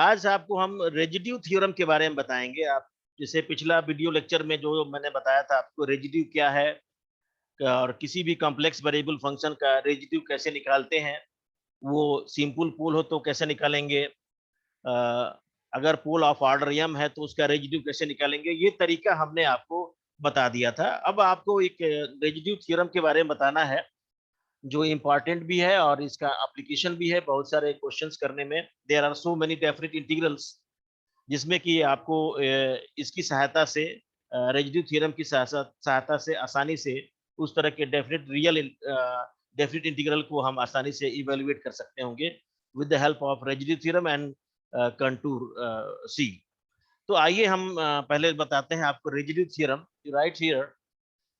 आज आपको हम रेजिड्यू थ्योरम के बारे में बताएंगे। आप जैसे पिछला वीडियो लेक्चर में जो मैंने बताया था आपको रेजिड्यू क्या है और किसी भी कॉम्प्लेक्स वेरिएबल फंक्शन का रेजिड्यू कैसे निकालते हैं, वो सिंपल पोल हो तो कैसे निकालेंगे, अगर पोल ऑफ ऑर्डर m है तो उसका रेजिड्यू कैसे निकालेंगे, ये तरीका हमने आपको बता दिया था। अब आपको एक रेजिड्यू थ्योरम के बारे में बताना है जो इम्पोर्टेंट भी है और इसका एप्लीकेशन भी है बहुत सारे क्वेश्चंस करने में। There are so many definite integrals जिसमें कि आपको इसकी सहायता से रेजिड्यू थ्योरम की सहायता से आसानी से उस तरह के डेफिनेट इंटीग्रल को हम आसानी से इवेलुएट कर सकते होंगे with the help of residue theorem and contour C. तो आइए हम पहले बताते हैं आपको residue theorem. Right here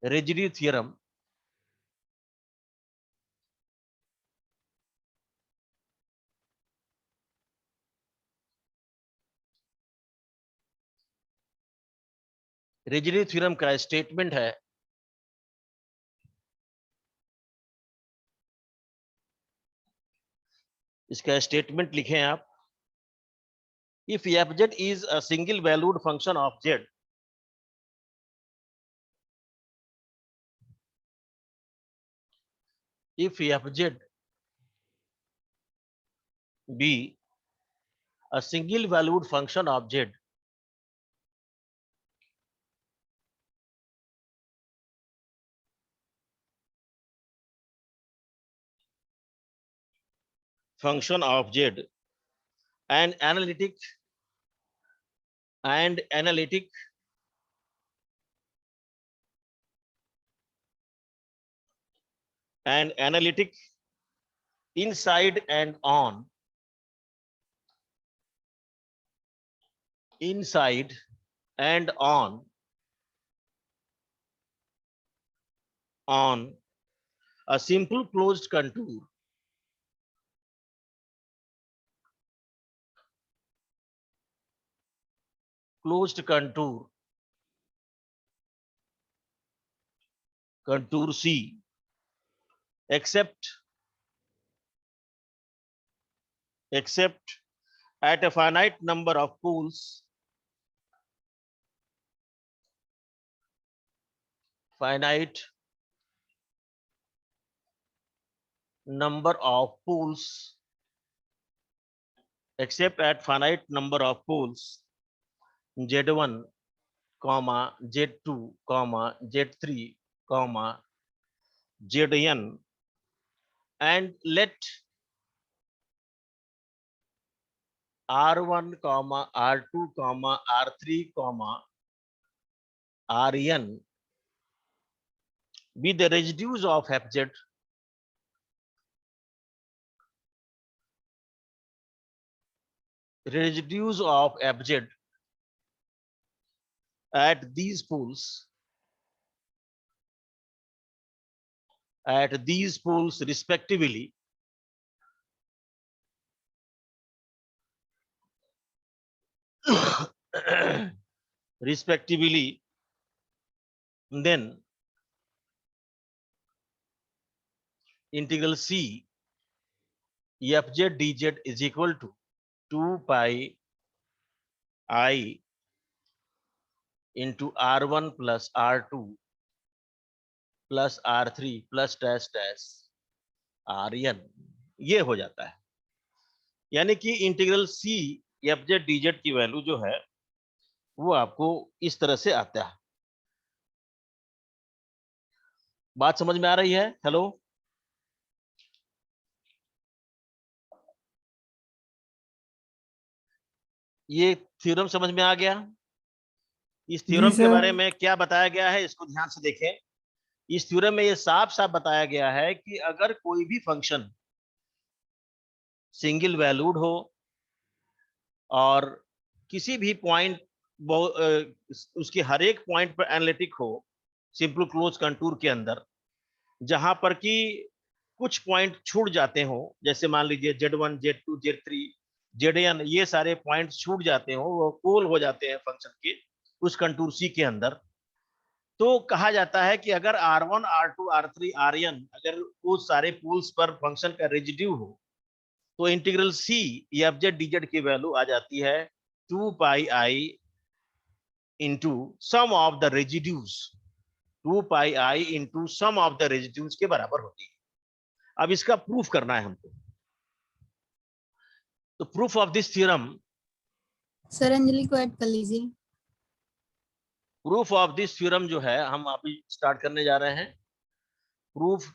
residue theorem. Residue theorem का स्टेटमेंट है, इसका स्टेटमेंट लिखें आप। If fz is a single valued function of z, if fz be a single valued function of z, function of z, and analytic inside and on a simple closed contour contour C, except at a finite number of poles except at finite number of poles z1, z2, z3, zn, and let r1, r2, r3, rn be the residues of fz at these poles respectively, then integral C fz dz is equal to 2 pi I into r1 plus r2 plus r3 plus dash dash rn, ये हो जाता है। यानी कि integral C fz dz की value जो है वो आपको इस तरह से आता है। बात समझ में आ रही है? हेलो, ये थ्योरम समझ में आ गया? इस थ्योरम के बारे में क्या बताया गया है इसको ध्यान से देखें। इस थ्योरम में ये साफ साफ बताया गया है कि अगर कोई भी फंक्शन सिंगल वैल्यूड हो और किसी भी पॉइंट उसके हर एक पॉइंट पर एनालिटिक हो सिंपल क्लोज कंटूर के अंदर, जहां पर कि कुछ पॉइंट छूट जाते हो, जैसे मान लीजिए z1, z2, z3, zn, ये सारे पॉइंट छूट जाते हो, वो पोल हो जाते हैं फंक्शन के उस कंटूर सी के अंदर, तो कहा जाता है कि अगर r1, r2, r3, rn अगर वो सारे पोल्स पर फंक्शन का रेजिड्यू हो तो integral C f z d z की वैल्यू आ जाती है 2 pi i into sum of the residues, 2 pi i into sum of the residues के बराबर होती है। अब इसका प्रूफ करना है हमको। तो proof of this theorem, sir Anjali को ऐड कर लीजिए। प्रूफ ऑफ दिस थ्योरम जो है हम अभी स्टार्ट करने जा रहे हैं। प्रूफ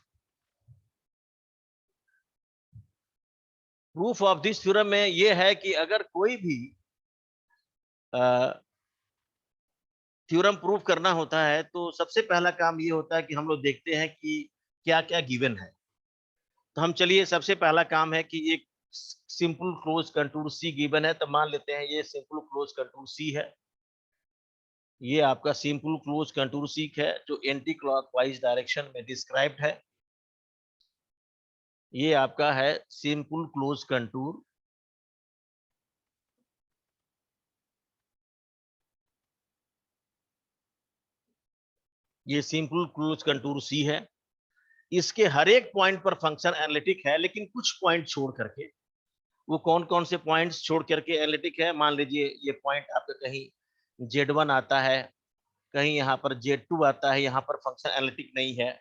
ऑफ दिस थ्योरम में ये है कि अगर कोई भी थ्योरम प्रूफ करना होता है तो सबसे पहला काम ये होता है कि हम लोग देखते हैं कि क्या क्या गिवन है। तो हम चलिए, सबसे पहला काम है कि एक सिंपल क्लोज कंटूर सी गिवन है। तो मान लेते हैं ये सिंपल क्लोज कंटूर सी है, ये आपका सिंपल क्लोज कंटूर सी है जो एंटी क्लॉकवाइज डायरेक्शन में डिस्क्राइब्ड है। ये आपका है सिंपल क्लोज कंटूर, ये सिंपल क्लोज कंटूर सी है। इसके हर एक पॉइंट पर फंक्शन एनालिटिक है, लेकिन कुछ पॉइंट छोड़ करके। वो कौन कौन से पॉइंट्स छोड़ करके एनालिटिक है? मान लीजिए ये पॉइंट आपका कहीं Z1 आता है, कहीं यहाँ पर Z2 आता है, यहाँ पर फंक्शन एनालिटिक नहीं है।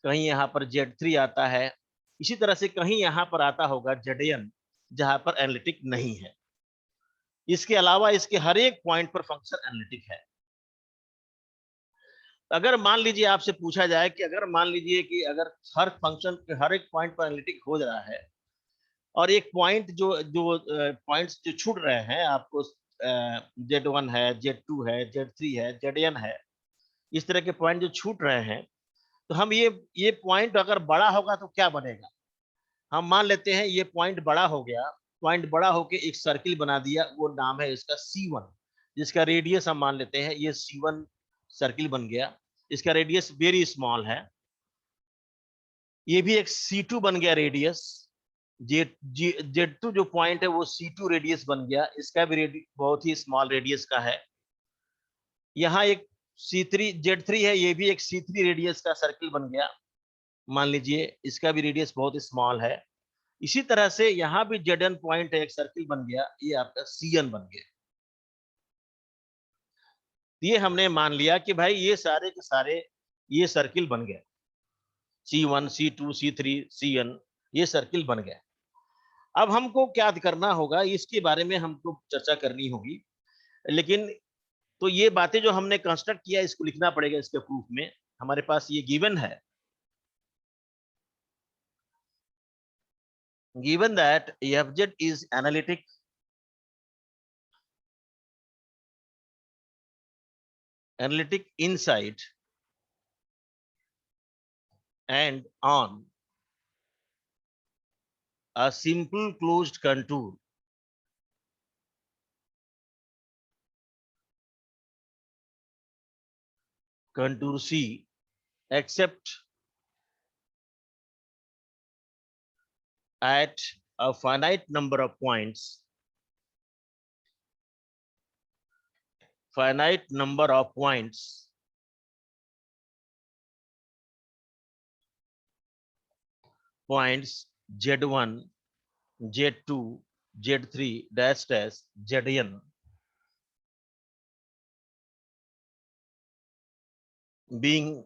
कहीं यहाँ पर Z3 आता है, इसी तरह से कहीं यहाँ पर आता होगा Zn, जहाँ पर एनालिटिक नहीं है। इसके अलावा इसके हर एक पॉइंट पर फंक्शन एनालिटिक है। अगर मान लीजिए आपसे पूछा जाए कि अगर मान लीजिए कि अगर हर फंक्शन के हर एक पॉइंट पर एनालिटिक हो रहा है और एक पॉइंट जो जो पॉइंट्स जो छूट रहे हैं आपको, Z1 है, Z2 है, Z3 है, Zn है, इस तरह के पॉइंट जो छूट रहे हैं, तो हम ये पॉइंट अगर बड़ा होगा तो क्या बनेगा? हम मान लेते हैं ये पॉइंट बड़ा हो गया, पॉइंट बड़ा होके एक सर्किल बना दिया, वो नाम है इसका C1, जिसका रेडियस हम मान लेते हैं ये C1 सर्किल बन गया। इसका रेडियस वेरी स्मॉल है। ये भी एक C2 बन गया रेडियस। Z2 जो पॉइंट है वो C2 रेडियस बन गया, इसका भी बहुत ही स्मॉल रेडियस का है। यहाँ एक Z3 है, ये भी एक C3 रेडियस का सर्किल बन गया, मान लीजिए इसका भी रेडियस बहुत स्मॉल है। इसी तरह से यहाँ भी Zn पॉइंट है, एक सर्किल बन गया, ये आपका Cn बन गया। ये हमने मान लिया कि भाई ये सारे के सारे ये सर्किल बन गए, C1 C2 C3 Cn, ये सर्किल बन गए। अब हमको क्या करना होगा, इसके बारे में हमको चर्चा करनी होगी। लेकिन तो ये बातें जो हमने कंस्ट्रक्ट किया इसको लिखना पड़ेगा इसके प्रूफ में। हमारे पास ये गिवन है, given that fz is analytic inside and on a simple closed contour C except at a finite number of points, points Z1, Z2, Z3 dash dash Zn being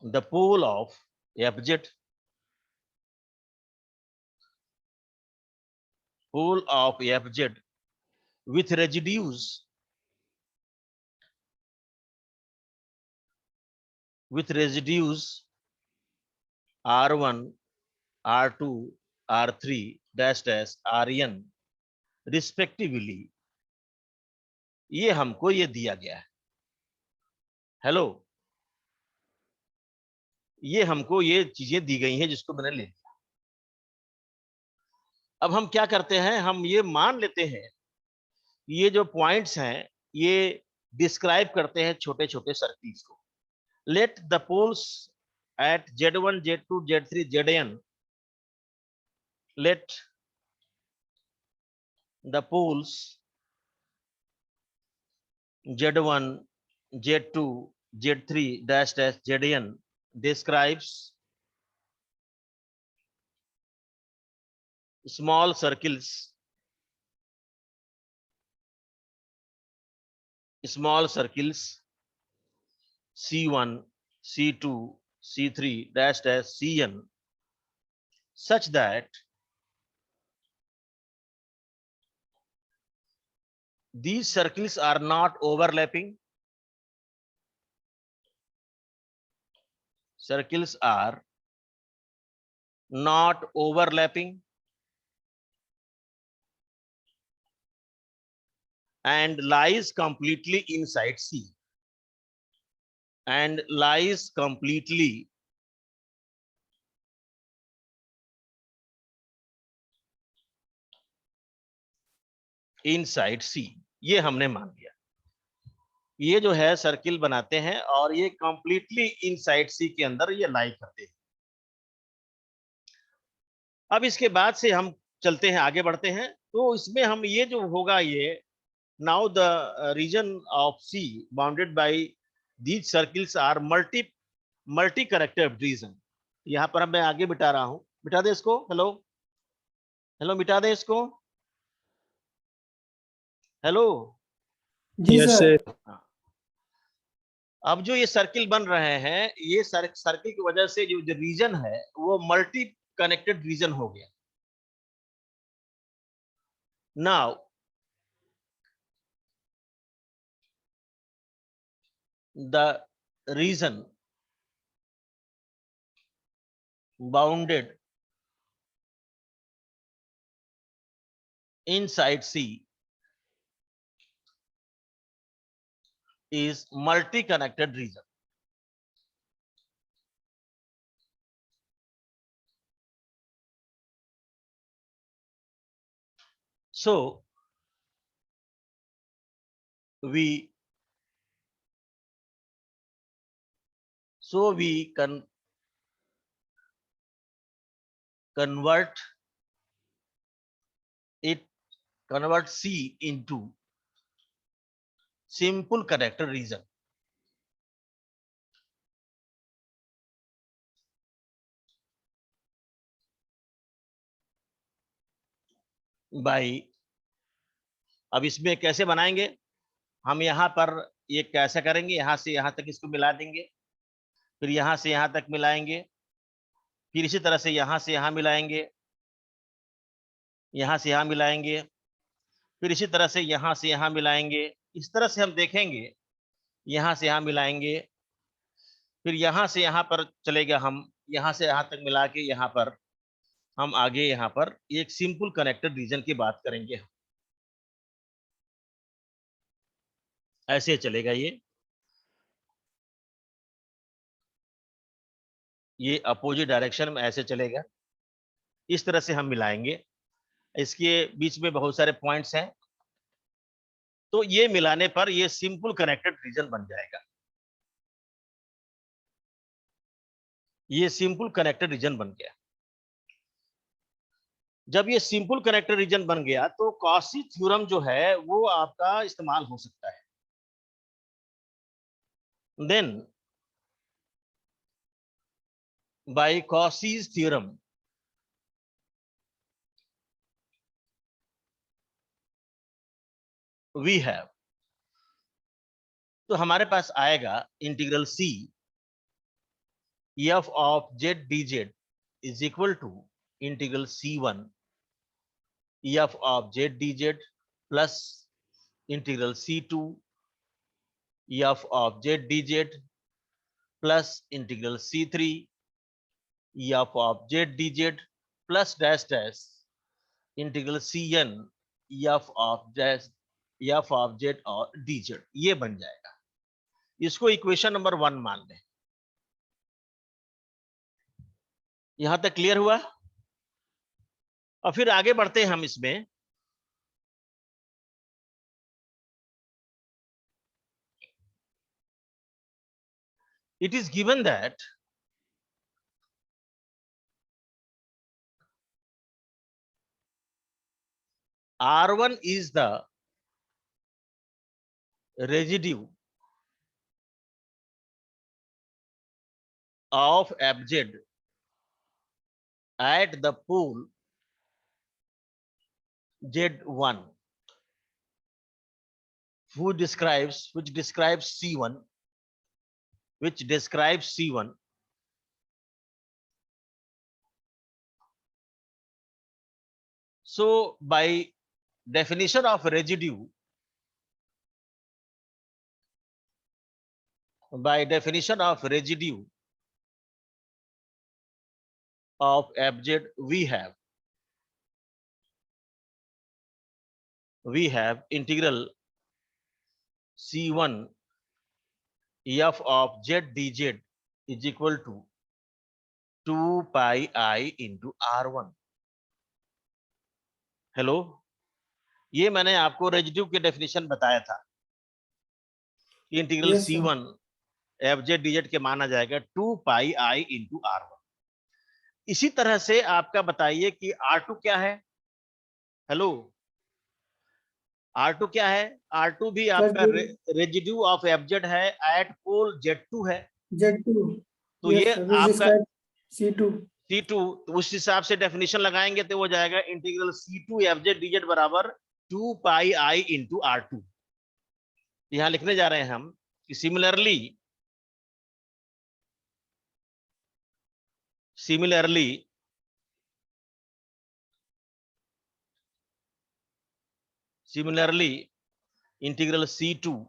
the pole of fz with residues R1, R2, R3 dash dash Rn respectively। ये हमको ये दिया गया है। Hello, ये हमको ये चीजें दी गई हैं जिसको मैंने ले लिया। अब हम क्या करते हैं, हम ये मान लेते हैं ये जो पॉइंट्स हैं ये डिस्क्राइब करते हैं छोटे छोटे सर्किल्स को। Let the poles at Z1, Z2, Z3, Zn, let the poles Z1, Z2, Z3 dash dash Zn describes small circles C1, C2, C3 dash dash Cn such that these circles are not overlapping. Circles are not overlapping and lies completely inside C. And lies completely inside C. ये हमने मान लिया, ये जो है circle बनाते हैं और ये कंप्लीटली इनसाइड सी के अंदर ये लाई करते हैं। अब इसके बाद से हम चलते हैं, आगे बढ़ते हैं। तो इसमें हम ये जो होगा ये now the region of C bounded by these circles are multi character region. यहाँ पर मैं आगे बिठा रहा हूं, बिठा दे इसको। हेलो हेलो, मिटा दे इसको। हेलो जी सर। अब जो ये सर्किल बन रहे हैं, ये सर्किल की वजह से जो रीजन है वो मल्टी कनेक्टेड रीजन हो गया। Now the reason bounded inside C is multi-connected region. So we can convert C into simple connected region by, अब इसमें कैसे बनाएंगे हम, यहां पर ये कैसे करेंगे, यहां से यहां तक इसको मिला देंगे, फिर यहां से यहां तक मिलाएंगे, फिर इसी तरह से यहां से यहां मिलाएंगे, यहां से यहां मिलाएंगे, फिर इसी तरह से यहां से यहां मिलाएंगे। इस तरह से हम देखेंगे, यहां से यहां मिलाएंगे, फिर यहां से यहां पर चलेगा, हम यहां से यहां तक मिला के यहां पर हम आगे यहां पर एक सिंपल कनेक्टेड रीजन की बात करेंगे। ऐसे चलेगा ये अपोजिट डायरेक्शन में ऐसे चलेगा। इस तरह से हम मिलाएंगे, इसके बीच में बहुत सारे पॉइंट्स हैं, तो ये मिलाने पर ये सिंपल कनेक्टेड रीजन बन जाएगा। ये सिंपल कनेक्टेड रीजन बन गया। जब ये सिंपल कनेक्टेड रीजन बन गया तो कॉची थ्योरम जो है वो आपका इस्तेमाल हो सकता है। Then by Cauchy's theorem we have, तो हमारे पास आएगा integral C f of z dz is equal to integral C1 f of z dz plus integral C2 f of z dz plus integral C3 f of z dz plus dash dash integral Cn f of z और dz, ये बन जाएगा। इसको equation number 1 मान लें। यहां तक clear हुआ? और फिर आगे बढ़ते हैं हम इसमें। It is given that R1 is the residue of Fz at the pole Z1 which describes C1, so by definition of residue, of FZ, we have integral C1 f of Z dz is equal to 2 pi I into R1. Hello, ये मैंने आपको residue के definition बताया था। Integral Yes, sir. C1 FZ dz के माना जाएगा 2 pi I into R1। इसी तरह से आपका बताइए कि R2 क्या है? हेलो, R2 क्या है? R2 भी आपका रेजिड्यू ऑफ FZ है, एट पोल Z2 है। Z2. तो Yes, ये sir. Which आपका describes C2. C2, तो उस हिसाब से डेफिनेशन लगाएंगे तो वो जाएगा इंटीग्रल C2 FZ dz बराबर 2 pi I into R2। यहां लिखने जा रहे हैं हम कि similarly integral C2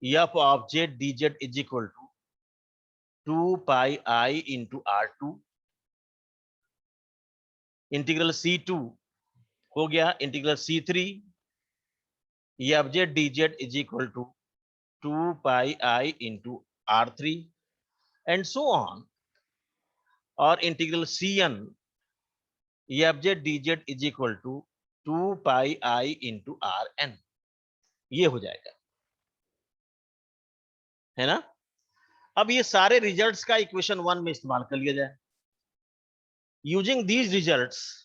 f of Z dz is equal to 2 pi I into R2। Integral C2 हो गया, integral C3 f Z dz is equal to 2 pi I into R3 and so on। और integral Cn f Z dz is equal to 2 pi I into Rn, ये हो जाएगा, है ना। अब ये सारे रिजल्ट्स का इक्वेशन 1 में इस्तेमाल कर लिया जाए। Using these results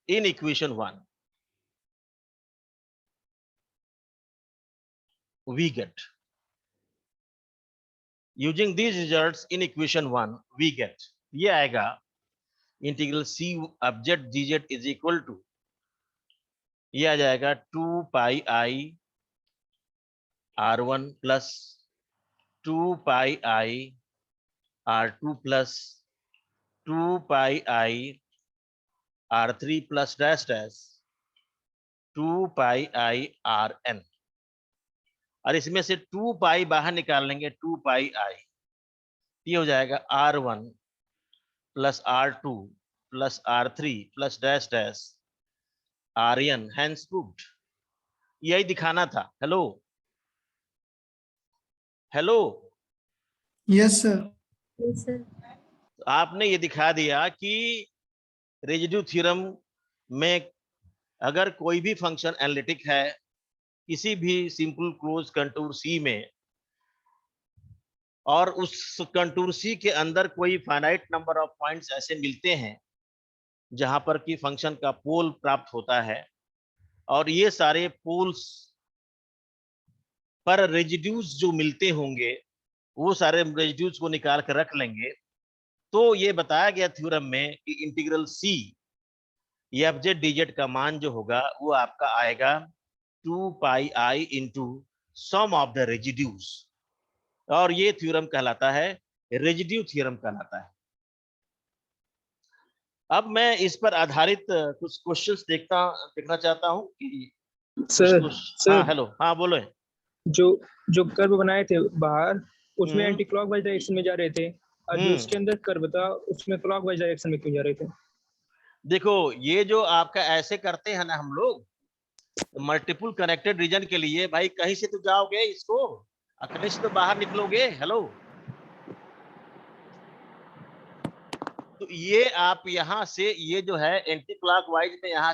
in equation 1, we get, using these results in equation 1 we get, ये आएगा integral C of Z dz is equal to, ये आ जाएगा 2 pi I R1 plus 2 pi I R2 plus 2 pi I R3 plus dash dash 2 pi I Rn। और इसमें से 2 पाई बाहर निकाल लेंगे, 2 पाई I, ये हो जाएगा R1 plus R2 plus R3 plus dash dash Rn, hence proved. यही दिखाना था। Hello hello, Yes, sir. Yes, sir. आपने ये दिखा दिया कि रेजिड्यू थ्योरम में अगर कोई भी फंक्शन एनालिटिक है किसी भी सिंपल क्लोज कंटूर C में, और उस कंटूर C के अंदर कोई फाइनाइट नंबर ऑफ पॉइंट्स ऐसे मिलते हैं जहां पर कि फंक्शन का पोल प्राप्त होता है, और ये सारे पोल्स पर रेजिड्यूज जो मिलते होंगे वो सारे रेजिड्यूज को निकाल कर रख लेंगे, तो ये बताया गया थ्योरम में कि integral C F Z D Z का मान जो होगा वो आपका आएगा 2 pi I into sum of the residues, और ये थ्योरम कहलाता है रेजिड्यू थ्योरम कहलाता है। अब मैं इस पर आधारित कुछ क्वेश्चंस देखना चाहता हूं कि सर हाँ हेलो, हाँ बोलो। जो कर्व बनाए थे बाहर उसमें एंटी क्लॉकवाइज डायरेक्शन में जा रहे थे, और जो उसके अंदर कर्व था उसमें क्लॉकवाइज डायरेक्शन में क्यों जा रहे थे? देखो, ये जो आपका ऐसे करते हैं ना हम लोग मल्टीपल कनेक्टेड रीजन के लिए, भाई कहीं से तो जाओगे, इसको कहीं से तो बाहर निकलोगे। हेलो, तो ये आप यहाँ से ये जो है एंटी क्लॉकवाइज में यहाँ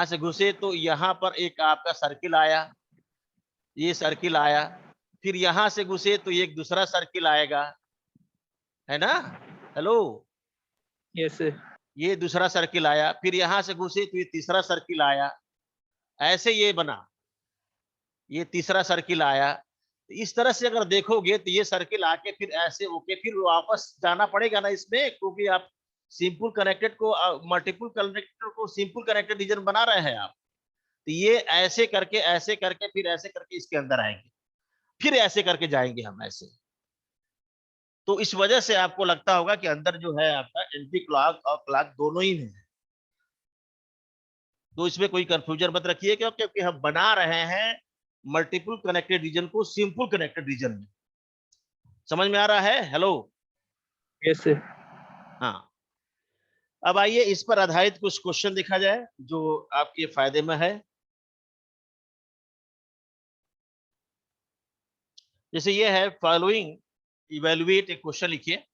से घुसे तो यहाँ पर एक आपका सर्किल आया, ये सर्किल आया, फिर यहाँ से घुसे तो एक दूसरा सर्किल आएगा, है ना। Hello, yes sir. ये दूसरा सर्किल आया, फिर यहाँ से घुसे तो ये तीसरा सर्किल आया, ऐसे ये बना, ये तीसरा सर्किल आया, इस तरह से अगर देखोगे तो ये सर्किल आके फिर ऐसे होके फिर वापस जाना पड़ेगा ना इसमें, क्योंकि आप सिंपल कनेक्टेड को मल्टीपल कनेक्टेड को सिंपल कनेक्टेड रीजन बना रहे हैं आप। तो ये ऐसे करके फिर ऐसे करके इसके अंदर आएंगे, फिर ऐसे करके जाएंगे हम ऐसे। तो इस वजह से आपको लगता होगा कि अंदर जो है आपका एंटी क्लॉक और क्लॉक दोनों ही है। तो इसमें कोई कंफ्यूजन मत रखिए, क्योंकि हम बना रहे हैं मल्टीपल कनेक्टेड रीजन को सिंपल कनेक्टेड रीजन में। समझ में आ रहा है? हेलो। Yes sir. हाँ, अब आइए इस पर आधारित कुछ क्वेश्चन देखा जाए जो आपके फायदे में है। जैसे ये है, फॉलोइंग इवेलुएट, एक क्वेश्चन लिखिए।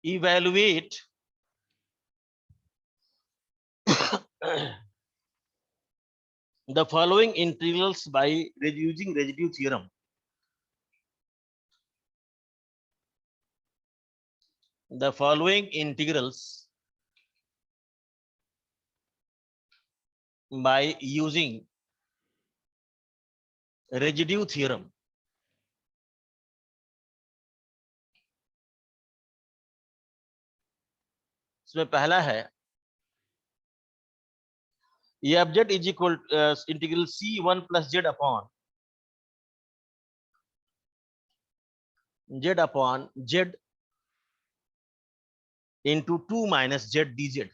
Evaluate the following integrals by using residue theorem. The following integrals by using residue theorem. इसमें पहला है F Z is equal integral C1 plus Z upon Z into 2 minus z dz.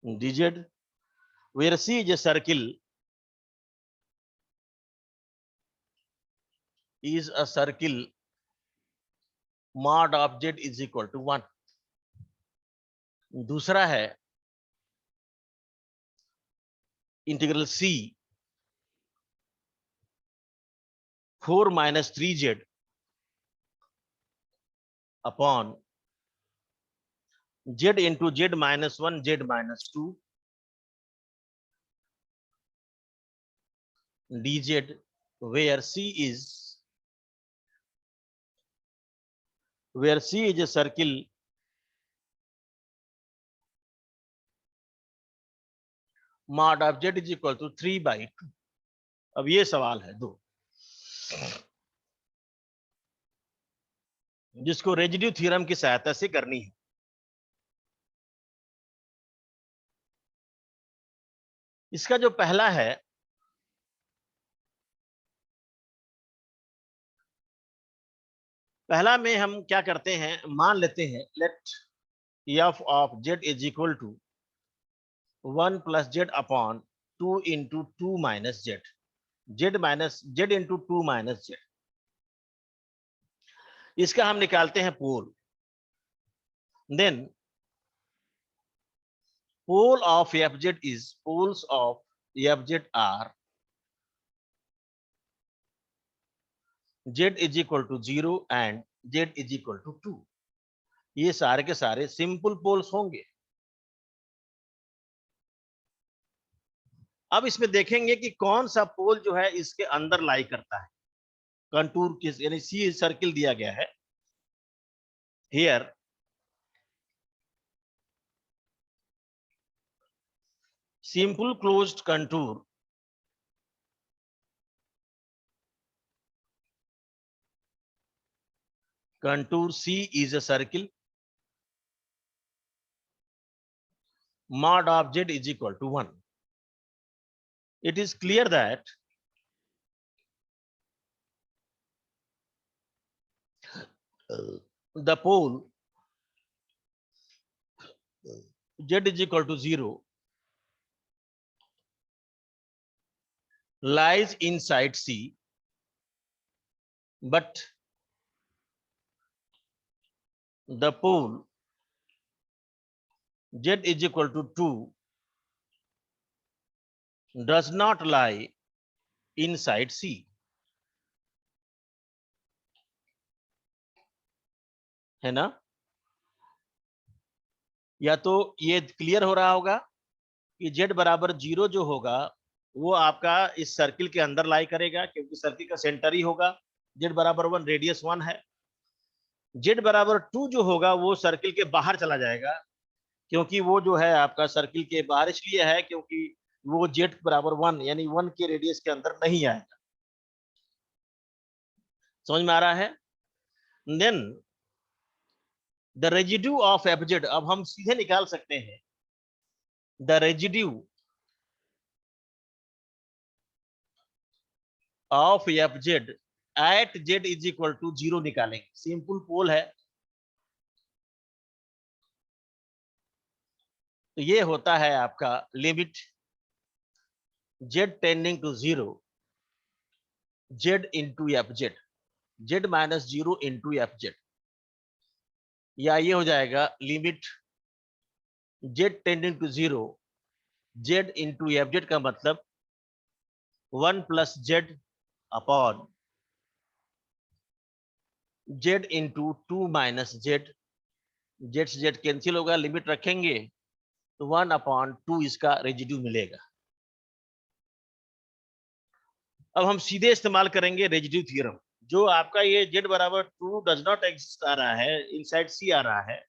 dz where C is a circle, mod of z is equal to 1. दूसरा है integral C 4 minus 3z upon z into z minus 1 z minus 2 dz where C is a circle mod of z is equal to 3/2. अब ये सवाल है दो, जिसको residue theorem की सहायता से करनी है। इसका जो पहला है, पहला में हम क्या करते हैं, मान लेते हैं late f of z is equal to 1 plus z upon 2 into 2 minus z, z into 2 minus z। इसका हम निकालते हैं pole. Then pole of fz is, poles of fz are z is equal to 0 and z is equal to 2। ये सारे के सारे simple poles होंगे। अब इसमें देखेंगे कि कौन सा पोल जो है इसके अंदर लाई करता है। कंटूर किस, यानी सी सर्किल दिया गया है here, simple closed contour C is a circle, mod of z is equal to 1. It is clear that the pole z is equal to 0 lies inside C, but the pole z is equal to 2 does not lie inside C। है ना? या तो ये clear हो रहा होगा कि z बराबर 0 जो होगा वो आपका इस सर्किल के अंदर लाई करेगा, क्योंकि सर्किल का सेंटर ही होगा z बराबर 1, रेडियस 1 है। z बराबर 2 जो होगा वो सर्किल के बाहर चला जाएगा, क्योंकि वो जो है आपका सर्किल के बाहर इसलिए है क्योंकि वो z बराबर 1 यानी 1 के रेडियस के अंदर नहीं आएगा। समझ में आ रहा है? Then the residue of fz, अब हम सीधे निकाल सकते हैं the residue of fz at z is equal to 0 निकालेंगे। सिंपल पोल है, तो ये होता है आपका limit z tending to 0 z into fz, z minus 0 into fz, या ये हो जाएगा limit z tending to 0 z into fz का मतलब 1 plus z upon z into 2 minus z, z से z कैंसिल होगा, लिमिट रखेंगे तो 1 अपॉन 2 इसका रेजिड्यू मिलेगा। अब हम सीधे इस्तेमाल करेंगे रेजिड्यू थ्योरम। जो आपका ये z बराबर 2 डज नॉट एग्जिस्ट आ रहा है, इनसाइड c आ रहा है,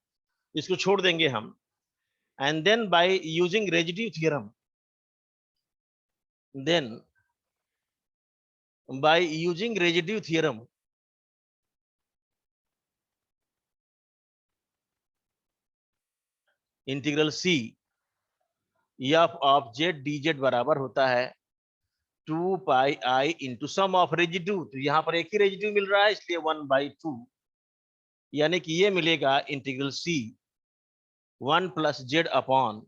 इसको छोड़ देंगे हम। And then by using residue theorem, then by using residue theorem integral c f of z dz बराबर होता है 2 pi i into sum of residue. तो यहाँ पर एक ही रेजिड्यू मिल रहा है इसलिए 1/2, यानी कि ये मिलेगा integral c 1 plus z upon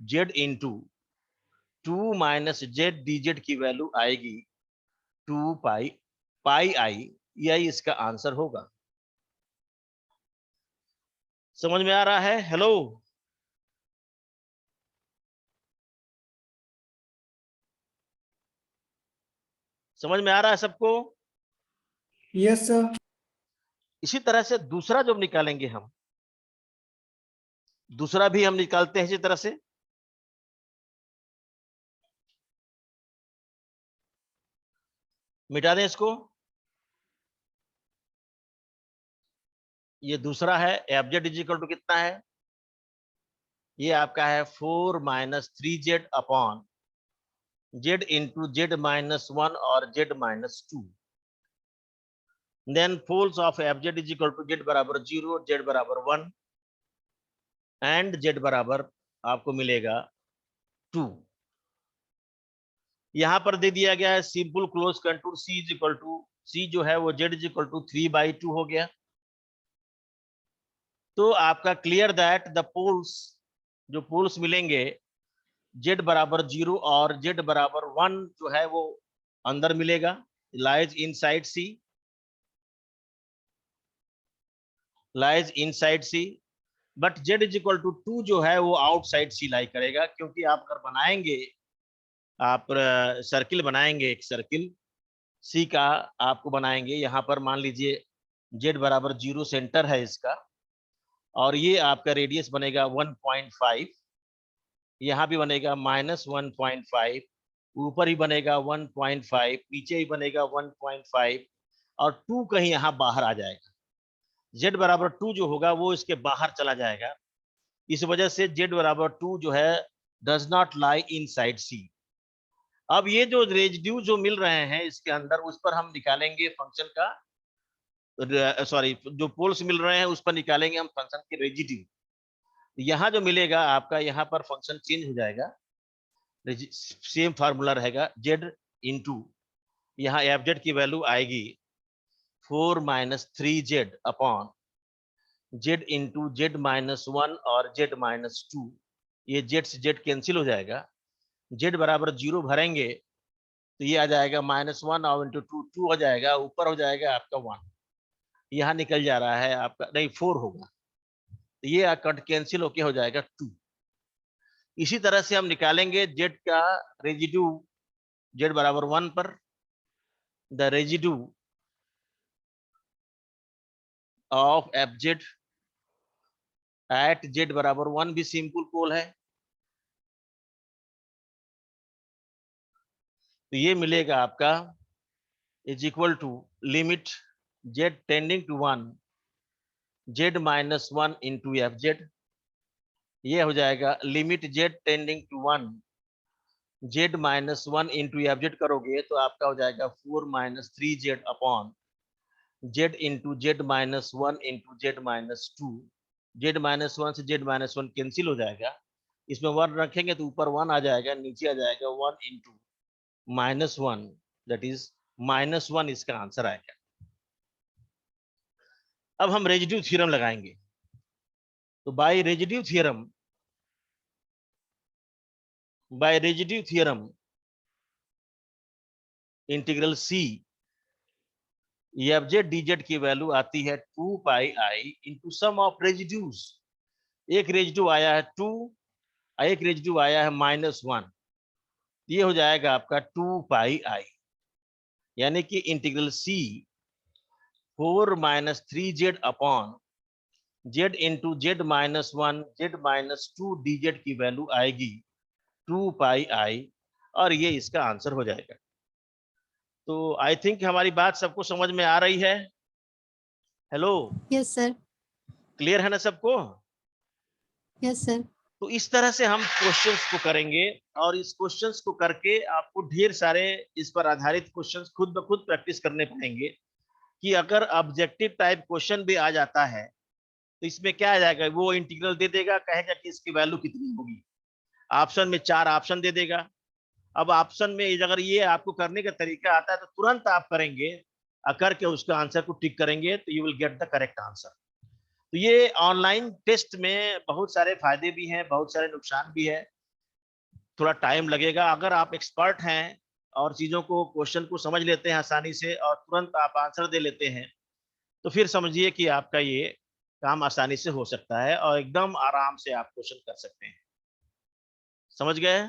z into 2 minus z dz की वैल्यू आएगी 2 पाई i, यही इसका आंसर होगा। समझ में आ रहा है? हेलो, समझ में आ रहा है सबको? Yes sir. इसी तरह से दूसरा जो निकालेंगे हम, दूसरा भी हम निकालते हैं इसी तरह से। मिटा दें इसको। ये दूसरा है, एफजेड इज इक्वल टू कितना है? ये आपका है 4 minus 3z upon z into z minus 1 और z minus 2। Then poles of fz is equal to z बराबर 0, z बराबर 1 एंड z बराबर आपको मिलेगा 2। यहां पर दे दिया गया है simple closed contour c is equal to, c जो है वो z इज इक्वल टू 3/2 हो गया। तो आपका क्लियर दैट द पोल्स, जो पोल्स मिलेंगे z बराबर 0 और z बराबर 1 जो है वो अंदर मिलेगा, lies inside c, lies inside c, but z is equal to 2 जो है वो आउटसाइड c लाई करेगा, क्योंकि आप अगर बनाएंगे, आप सर्किल बनाएंगे, एक सर्किल c का आपको बनाएंगे, यहाँ पर मान लीजिए z बराबर 0 सेंटर है इसका, और ये आपका रेडियस बनेगा 1.5, यहाँ भी बनेगा -1.5, ऊपर ही बनेगा 1.5, नीचे ही बनेगा 1.5, और 2 कहीं यहाँ बाहर आ जाएगा। z बराबर 2 जो होगा वो इसके बाहर चला जाएगा, इस वजह से z बराबर 2 जो है does not lie inside c। अब ये जो रेजिड्यू जो मिल रहे हैं इसके अंदर, उस पर हम निकालेंगे फंक्शन का, सॉरी, जो पोल्स मिल रहे हैं उस पर निकालेंगे हम फंक्शन के रेजिड्यू। यहाँ जो मिलेगा आपका, यहाँ पर फंक्शन चेंज हो जाएगा, सेम फार्मूला रहेगा, z इंटू यहाँ fz की वैल्यू आएगी 4 minus 3z upon z into z minus 1 और z माइनस 2, ये z से z कैंसिल हो जाएगा, z बराबर 0 भरेंगे तो ये आ जाएगा -1 और इंटू 2 हो जाएगा, ऊपर हो जाएगा आपका 1, यहाँ निकल जा रहा है आपका, नहीं 4 होगा, तो ये कट कैंसिल होके हो जाएगा 2। इसी तरह से हम निकालेंगे z का रेजिड्यू, z बराबर 1 पर the residue of fz at z बराबर 1 भी सिंपल पोल है, तो ये मिलेगा आपका is equal to limit z tending to 1 z minus 1 into f z. ये हो जाएगा limit z tending to 1 z minus 1 into f z करोगे तो आपका हो जाएगा 4 minus 3z upon z into z minus 1 into z minus 2। z minus 1 से z minus 1 cancel हो जाएगा, इसमें 1 रखेंगे तो ऊपर 1 आ जाएगा, नीचे आ जाएगा 1 into minus 1, that is minus 1 इसका आंसर आएगा। अब हम रेजिड्यू थ्योरम लगाएंगे। तो by residue theorem integral c F z d z की वैल्यू आती है 2 pi i into sum of residues. एक रेजिड्यू आया है 2, एक रेजिड्यू आया है -1, ये हो जाएगा आपका 2 पाई आई, यानी कि integral c 4 minus 3z upon z into z minus 1 Z minus 2 D z की वैल्यू आएगी 2 पाई आई, और ये इसका आंसर हो जाएगा। तो आई थिंक हमारी बात सबको समझ में आ रही है। Hello, yes sir. क्लियर है ना सबको? Yes sir. तो इस तरह से हम क्वेश्चंस को करेंगे, और इस क्वेश्चंस को करके आपको ढेर सारे इस पर आधारित क्वेश्चंस खुद ब खुद प्रैक्टिस करने पड़ेंगे कि अगर ऑब्जेक्टिव टाइप क्वेश्चन भी आ जाता है तो इसमें क्या आ जाएगा, वो इंटीग्रल दे देगा, कहेगा कि इसकी वैल्यू कितनी होगी, ऑप्शन में 4 ऑप्शन दे देगा। अब ऑप्शन में अगर ये आपको करने का तरीका आता है तो तुरंत आप करेंगे, करके उसका आंसर को टिक करेंगे तो you will get the correct answer. तो ये ऑनलाइन टेस्ट में बहुत सारे फायदे भी हैं, बहुत सारे नुकसान भी है। थोड़ा टाइम लगेगा, अगर आप एक्सपर्ट हैं और चीजों को क्वेश्चन को समझ लेते हैं आसानी से और तुरंत आप आंसर दे लेते हैं, तो फिर समझिए कि आपका ये काम आसानी से हो सकता है और एकदम आराम से आप क्वेश्चन कर सकते हैं। समझ गए?